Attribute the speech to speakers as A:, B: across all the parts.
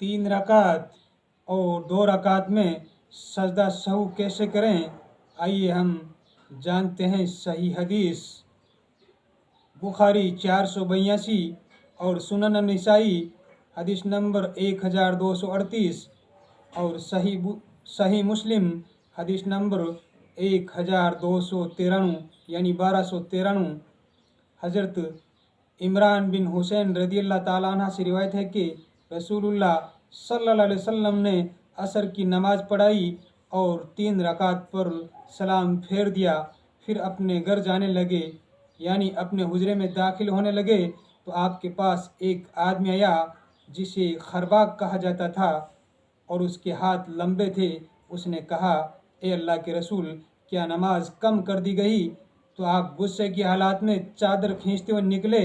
A: 3 रकात और 2 रकात में सजदा सहू कैसे करें, आइए हम जानते हैं। सही हदीस बुखारी 482 और सुनन निसाई हदीस नंबर 1238 और सही मुस्लिम हदीस नंबर 1293 यानी 1293। हज़रत इमरान बिन हुसैन रज़ियल्लाहु ताला अन्हा से रिवायत है कि रसूलुल्लाह सल्लल्लाहु अलैहि वसल्लम ने असर की नमाज़ पढ़ाई और 3 रकात पर सलाम फेर दिया, फिर अपने घर जाने लगे, यानी अपने हुजरे में दाखिल होने लगे तो आपके पास एक आदमी आया जिसे खरबाग कहा जाता था और उसके हाथ लंबे थे। उसने कहा, ए अल्लाह के रसूल, क्या नमाज कम कर दी गई? तो आप गुस्से की हालात में चादर खींचते हुए निकले,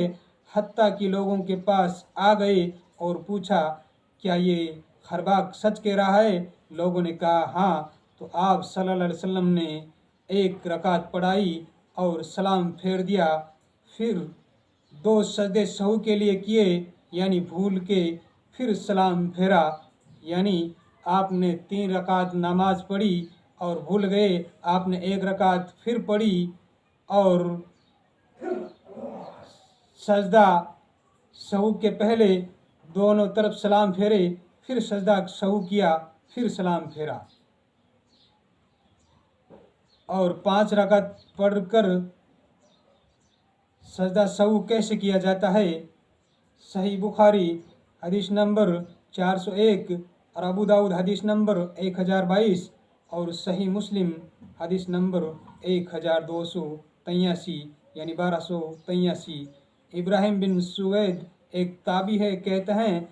A: हत्ता कि लोगों के पास आ गए और पूछा, क्या ये खरबाग सच कह रहा है? लोगों ने कहा हाँ। तो आप सल्लल्लाहु अलैहि वसल्लम ने 1 रकात पढ़ाई और सलाम फेर दिया, फिर 2 सजदे सहू के लिए किए, यानी भूल के फिर सलाम फेरा। यानी आपने 3 रकात नमाज पढ़ी और भूल गए, आपने 1 रकात फिर पढ़ी और सजदा सहू के पहले दोनों तरफ सलाम फेरे, फिर सजदा सहू किया, फिर सलाम फेरा और 5 रकात पढ़कर सजदा सहू कैसे किया जाता है। सही बुखारी हदीस नंबर 401 और अबू दाऊद हदीस नंबर 1022 और सही मुस्लिम हदीस नंबर 1283 यानी 1283। इब्राहिम बिन सुवैद एक ताबी है, कहते हैं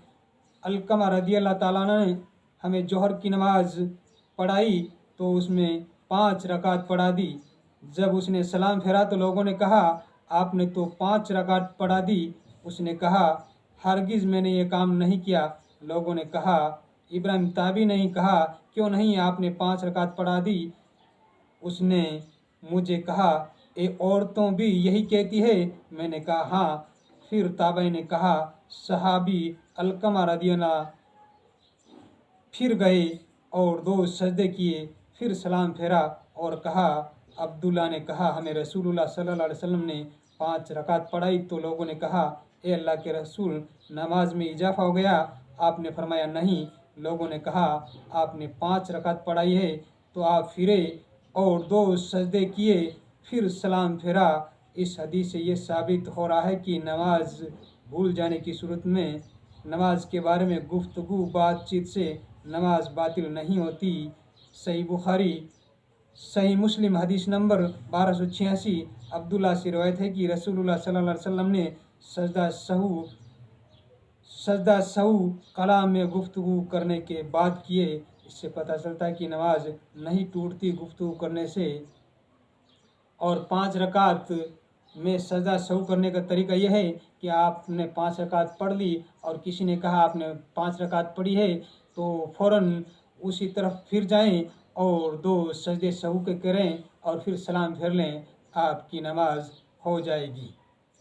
A: अलकमा रज़ियल्लाहु ताला अन्हु ने हमें जोहर की नमाज पढ़ाई तो उसमें 5 रकात पढ़ा दी। जब उसने सलाम फेरा तो लोगों ने कहा, आपने तो 5 रकात पढ़ा दी। उसने कहा, हरगिज़ मैंने ये काम नहीं किया। लोगों ने कहा, इब्राहिम ताबी नहीं कहा, क्यों नहीं, आपने 5 रकात पढ़ा दी। उसने मुझे कहा, ए औरतों भी यही कहती है? मैंने कहा हाँ। फिर ताबई ने कहा, सहाबी अलकमा रज़ियल्लाहु फिर गए और 2 सजदे किए, फिर सलाम फेरा और कहा। अब्दुल्ला ने कहा, हमें रसूलुल्लाह सल्लल्लाहु अलैहि वसल्लम ने 5 रकात पढ़ाई तो लोगों ने कहा, ए अल्लाह के रसूल, नमाज में इजाफा हो गया? आपने फरमाया नहीं। लोगों ने कहा, आपने 5 रकात पढ़ाई है? तो आप फिरे और 2 सजदे किए, फिर सलाम फेरा। इस हदीस से ये साबित हो रहा है कि नमाज भूल जाने की सूरत में नमाज के बारे में गुफ्तगू बातचीत से नमाज बातिल नहीं होती। सही बुखारी सही मुस्लिम हदीस नंबर 1286 अब्दुल्ला से रवायत है कि रसूलुल्लाह सल्लल्लाहु अलैहि वसल्लम ने सजदा सहू कलाम में गुफ्तगू करने के बाद किए। इससे पता चलता है कि नमाज नहीं टूटती गुफ्तगू करने से। और 5 रकात में सजदा सहू करने का तरीका यह है कि आपने 5 रकात पढ़ ली और किसी ने कहा आपने 5 रकात पढ़ी है तो फ़ौरन उसी तरफ फिर जाएं और 2 सजदे सहू के करें और फिर सलाम फेर लें, आपकी नमाज हो जाएगी।